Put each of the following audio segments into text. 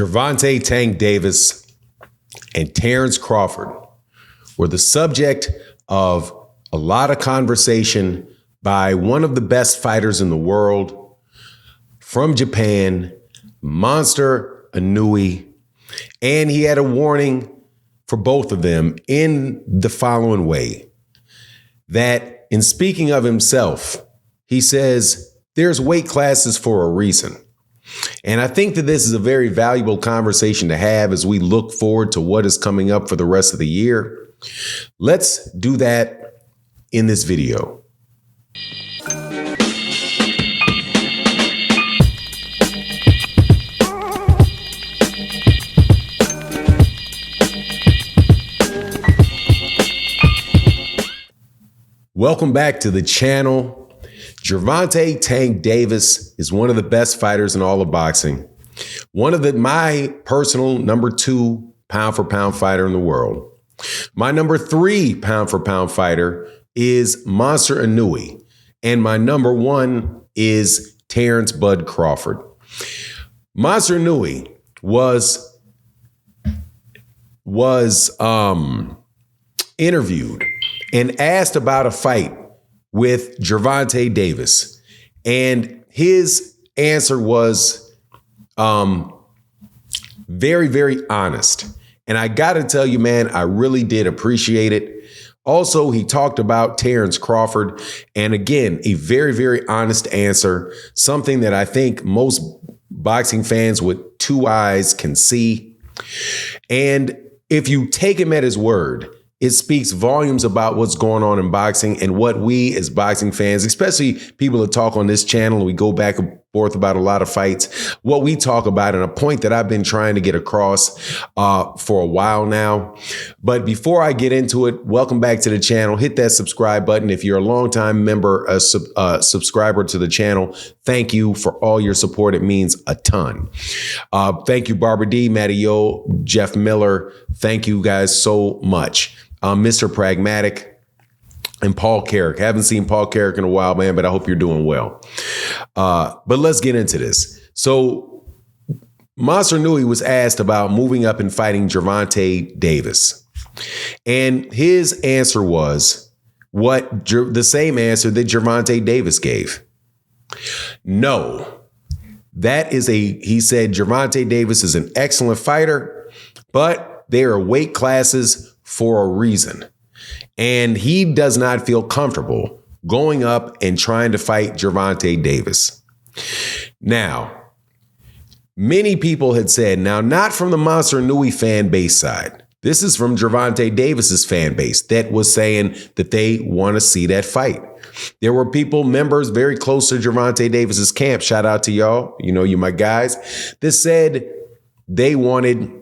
Gervonta Tank Davis and Terence Crawford were the subject of a lot of conversation by one of the best fighters in the world from Japan, Monster Inoue, and he had a warning for both of them in the following way, that in speaking of himself, he says there's weight classes for a reason. And I think that this is a very valuable conversation to have as we look forward to what is coming up for the rest of the year. Let's do that in this video. Welcome back to the channel. Gervonta Tank Davis is one of the best fighters in all of boxing. One of my personal number 2 pound for pound fighter in the world. My number 3 pound for pound fighter is Monster Inoue. And my number 1 is Terence Bud Crawford. Monster Inoue was interviewed and asked about a fight with Gervonta Davis. And his answer was very, very honest. And I got to tell you, man, I really did appreciate it. Also, he talked about Terence Crawford. And again, a very, very honest answer, something that I think most boxing fans with 2 eyes can see. And if you take him at his word, it speaks volumes about what's going on in boxing and what we as boxing fans, especially people that talk on this channel, we go back and forth about a lot of fights, what we talk about, and a point that I've been trying to get across for a while now. But before I get into it, welcome back to the channel. Hit that subscribe button. If you're a longtime member, subscriber to the channel, thank you for all your support. It means a ton. Thank you, Barbara D, Matty Yo, Jeff Miller. Thank you guys so much. Mr. Pragmatic and Paul Carrick. Haven't seen Paul Carrick in a while, man, but I hope you're doing well. But let's get into this. So Monster Inoue was asked about moving up and fighting Gervonta Davis. And his answer was the same answer that Gervonta Davis gave. No, he said Gervonta Davis is an excellent fighter, but there are weight classes for a reason. And he does not feel comfortable going up and trying to fight Gervonta Davis. Now, many people had said, now not from the Monster Inoue fan base side. This is from Gervonta Davis's fan base that was saying that they want to see that fight. There were members very close to Gervonta Davis's camp. Shout out to y'all. You know, you my guys that said they wanted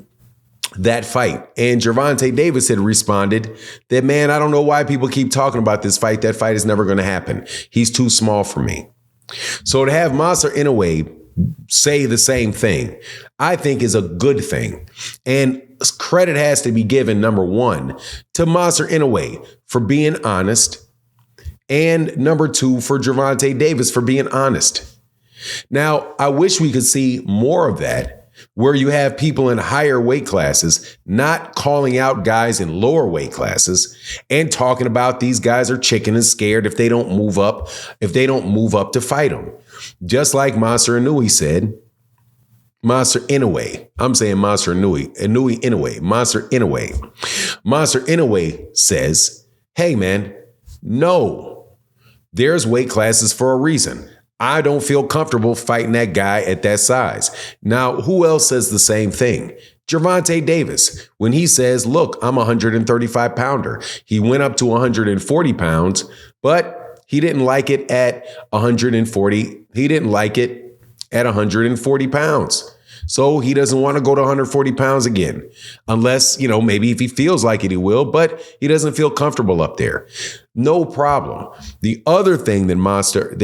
that fight. And Gervonta Davis had responded that, man, I don't know why people keep talking about this fight. That fight is never going to happen. He's too small for me. So to have Monster Inoue say the same thing, I think is a good thing. And credit has to be given, number 1, to Monster Inoue for being honest. And number 2, for Gervonta Davis for being honest. Now, I wish we could see more of that, where you have people in higher weight classes not calling out guys in lower weight classes and talking about these guys are chicken and scared if they don't move up to fight them. Just like Monster Inoue said, Monster Inoue. I'm saying Monster Inoue. Inoue. Monster Inoue. Monster Inoue says, hey, man, no, there's weight classes for a reason. I don't feel comfortable fighting that guy at that size. Now, who else says the same thing? Gervonta Davis, when he says, look, I'm a 135 pounder. He went up to 140 pounds, but he didn't like it at 140. He didn't like it at 140 pounds. So he doesn't want to go to 140 pounds again, unless, maybe if he feels like it, he will, but he doesn't feel comfortable up there. No problem. The other thing that Monster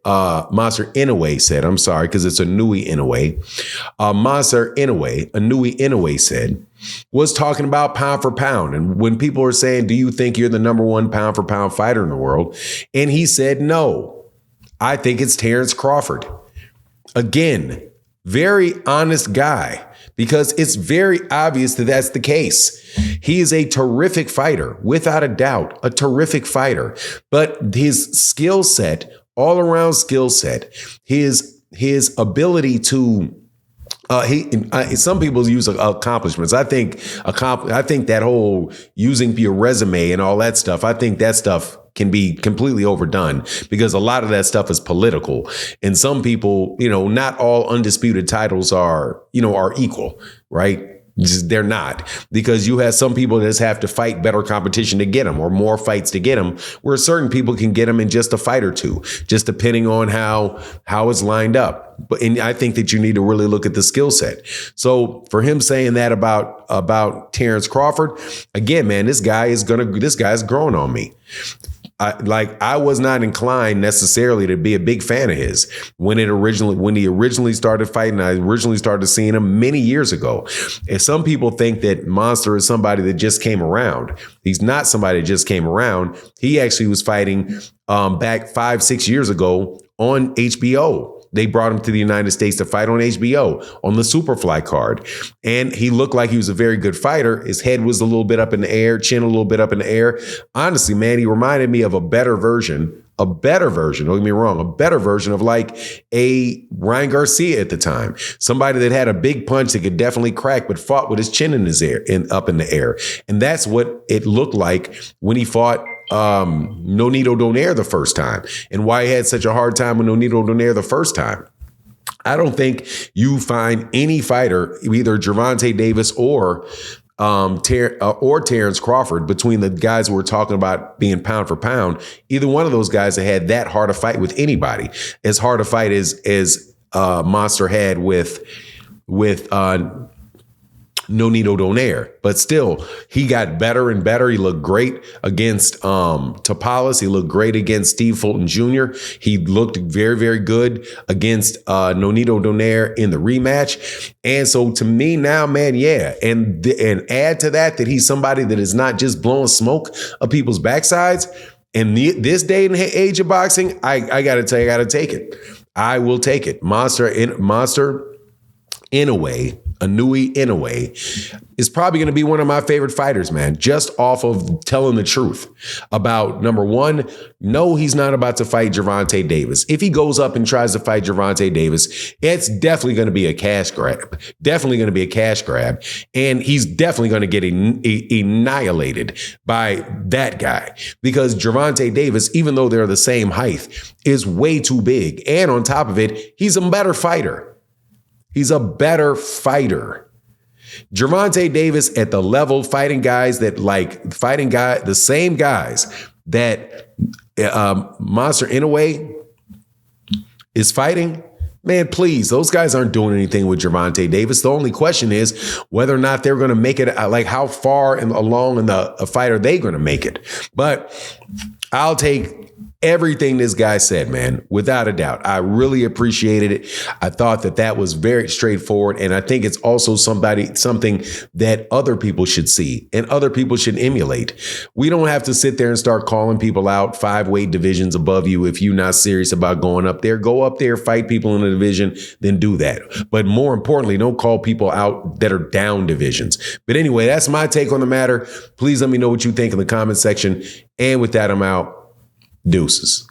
Inoue said, I'm sorry, because it's Inoue Inoue, Monster Inoue, Inoue Inoue said, was talking about pound for pound. And when people are saying, do you think you're the number 1 pound for pound fighter in the world? And he said, no, I think it's Terence Crawford. Again, very honest guy. because it's very obvious that that's the case. He is a terrific fighter, without a doubt, a terrific fighter. But his skill set, all around skill set, his ability to some people use accomplishments. I think that whole using your resume and all that stuff, I think that stuff can be completely overdone because a lot of that stuff is political. And some people, not all undisputed titles are equal, right? They're not, because you have some people that just have to fight better competition to get them, or more fights to get them, where certain people can get them in just a fight or two, just depending on how it's lined up. And I think that you need to really look at the skill set. So for him saying that about Terence Crawford, again, man, this guy's growing on me. I was not inclined necessarily to be a big fan of his when he originally started fighting. I originally started seeing him many years ago. And some people think that Monster is somebody that just came around. He's not somebody that just came around. He actually was fighting back 5-6 years ago on HBO. They brought him to the United States to fight on HBO on the Superfly card. And he looked like he was a very good fighter. His head was a little bit up in the air, chin a little bit up in the air. Honestly, man, he reminded me of a better version, don't get me wrong, a better version of like a Ryan Garcia at the time. Somebody that had a big punch that could definitely crack, but fought with his chin in his air and up in the air. And that's what it looked like when he fought Nonito Donaire the first time, and why he had such a hard time with Nonito Donaire the first time. I don't think you find any fighter, either Gervonta Davis or Terence Crawford, between the guys we're talking about being pound for pound, either one of those guys that had that hard a fight with anybody, as hard a fight as Monster had with Nonito Donaire. But still, he got better and better. He looked great against Tapales. He looked great against Steve Fulton Jr. He looked very, very good against Nonito Donaire in the rematch. And so to me now, man, yeah. And add to that he's somebody that is not just blowing smoke up people's backsides. In this day and age of boxing, I got to tell you, I got to take it. I will take it. Monster Inoue is probably going to be one of my favorite fighters, man, just off of telling the truth about, number one, no, he's not about to fight Gervonta Davis. If he goes up and tries to fight Gervonta Davis, it's definitely going to be a cash grab. And he's definitely going to get annihilated by that guy, because Gervonta Davis, even though they're the same height, is way too big. And on top of it, he's a better fighter. Gervonta Davis at the level the same guys that Monster Inoue is fighting, man, please, those guys aren't doing anything with Gervonta Davis. The only question is whether or not they're going to make it, like how far along in the fight are they going to make it? But I'll take everything this guy said, man, without a doubt. I really appreciated it. I thought that was very straightforward. And I think it's also something that other people should see and other people should emulate. We don't have to sit there and start calling people out 5 weight divisions above you. If you're not serious about going up there, go up there, fight people in the division, then do that. But more importantly, don't call people out that are down divisions. But anyway, that's my take on the matter. Please let me know what you think in the comment section. And with that, I'm out. Deuces.